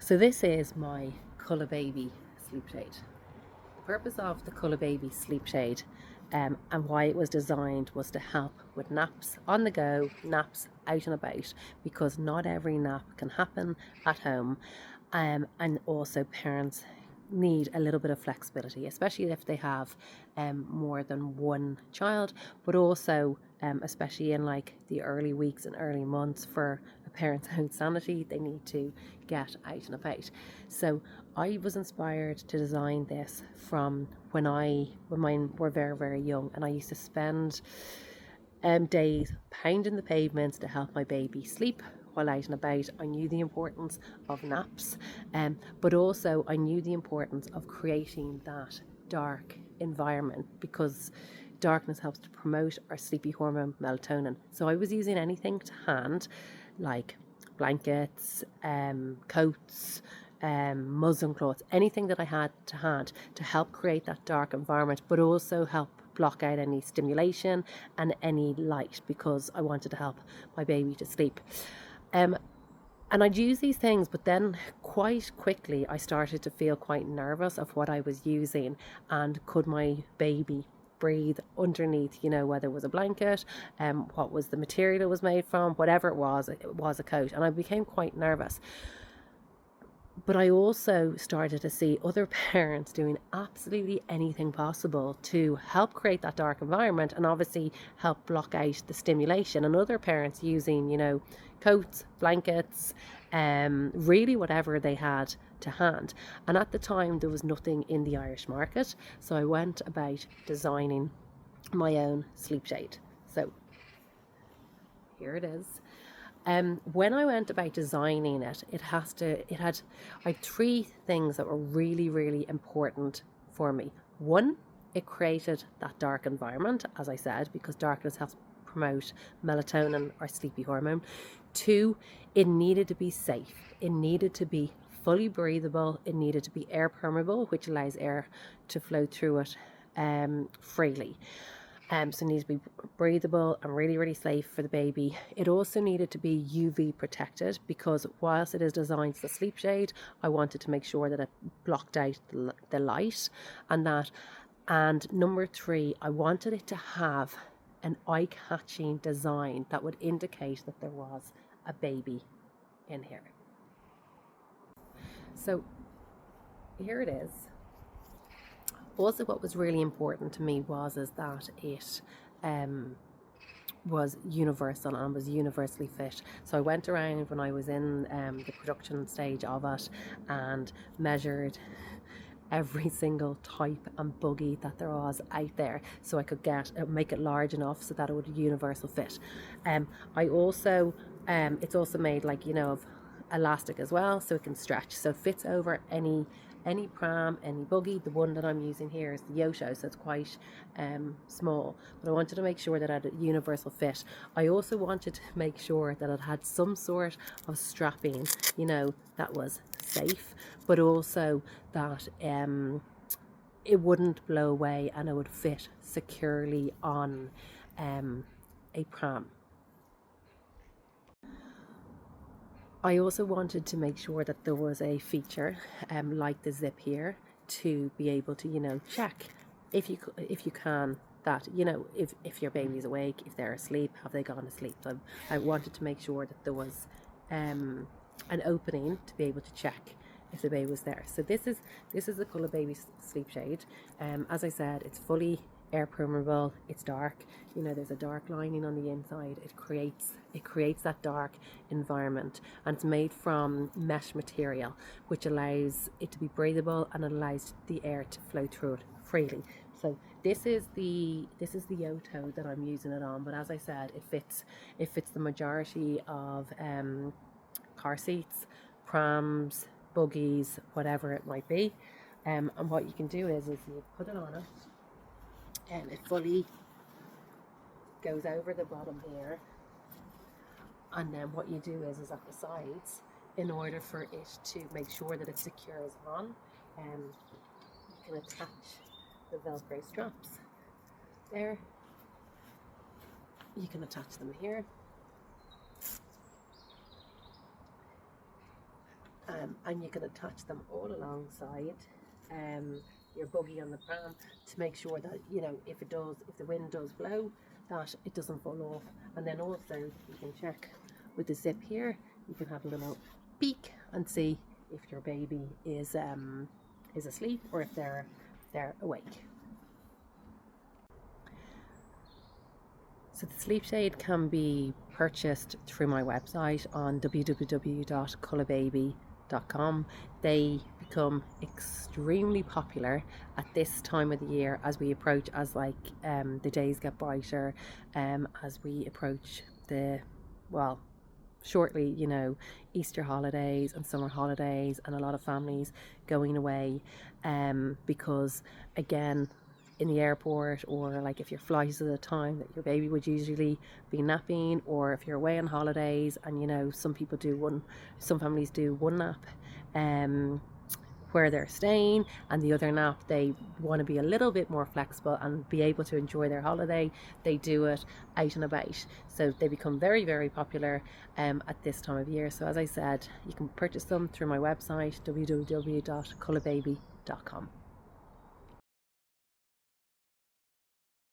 So this is my CulaBaby Sleep Shade. The purpose of the CulaBaby Sleep Shade and why it was designed was to help with naps on the go, naps out and about, because not every nap can happen at home, and also parents need a little bit of flexibility, especially if they have more than one child, but also especially in like the early weeks and early months for a parent's own sanity, they need to get out and about. So I was inspired to design this from when mine were very, very young, and I used to spend days pounding the pavements to help my baby sleep while out and about. I knew the importance of naps, but also I knew the importance of creating that dark environment, because darkness helps to promote our sleepy hormone melatonin. So I was using anything to hand, like blankets, coats, muslin cloths, anything that I had to hand to help create that dark environment, but also help block out any stimulation and any light, because I wanted to help my baby to sleep. And I'd use these things, but then quite quickly I started to feel quite nervous of what I was using, and could my baby breathe underneath, whether it was a blanket, what was the material it was made from, whatever it was a coat, and I became quite nervous. But I also started to see other parents doing absolutely anything possible to help create that dark environment and obviously help block out the stimulation, and other parents using, coats, blankets, really whatever they had to hand. And at the time, there was nothing in the Irish market. So I went about designing my own sleep shade. So here it is. When I went about designing it, I had three things that were really, really important for me. One, it created that dark environment, as I said, because darkness helps promote melatonin, or sleepy hormone. Two, it needed to be safe. It needed to be fully breathable. It needed to be air permeable, which allows air to flow through it freely. So it needs to be breathable and really, really safe for the baby. It also needed to be UV protected, because whilst it is designed as a sleep shade, I wanted to make sure that it blocked out the light and that. And number three, I wanted it to have an eye-catching design that would indicate that there was a baby in here. So here it is. Also, what was really important to me was that it was universal and was universally fit. So I went around when I was in the production stage of it and measured every single type and buggy that there was out there, so I could make it large enough so that it would universal fit. I also it's also made of elastic as well, so it can stretch, so it fits over any pram, any buggy. The one that I'm using here is the Yosho, so it's quite small, but I wanted to make sure that it had a universal fit. I also wanted to make sure that it had some sort of strapping, that was safe, but also that it wouldn't blow away and it would fit securely on a pram. I also wanted to make sure that there was a feature like the zip here to be able to check if you can, that if your baby's awake, if they're asleep, have they gone to sleep. So I wanted to make sure that there was an opening to be able to check if the baby was there. So this is the CulaBaby Sleep Shade. As I said, it's fully air permeable. It's dark. There's a dark lining on the inside. It creates that dark environment, and it's made from mesh material, which allows it to be breathable and it allows the air to flow through it freely. So this is the Yoto that I'm using it on, but as I said, it fits the majority of car seats, prams, buggies, whatever it might be. And what you can do is you put it on it, and it fully goes over the bottom here, and then what you do is at the sides, in order for it to make sure that it secures on, you can attach the Velcro straps there. You can attach them here, and and you can attach them all alongside your buggy on the pram to make sure that, you know, if the wind does blow, that it doesn't fall off. And then also you can check with the zip here, you can have a little peek and see if your baby is asleep or if they're awake. So the sleep shade can be purchased through my website on www.CulaBaby.com. They become extremely popular at this time of the year as we approach, the days get brighter, as we approach shortly, you know, Easter holidays and summer holidays, and a lot of families going away, because again, in the airport, or like if your flight is at a time that your baby would usually be napping, or if you're away on holidays, and you know, some families do one nap where they're staying, and the other nap they want to be a little bit more flexible and be able to enjoy their holiday. They do it out and about, so they become very, very popular at this time of year. So as I said, you can purchase them through my website www.culababy.com.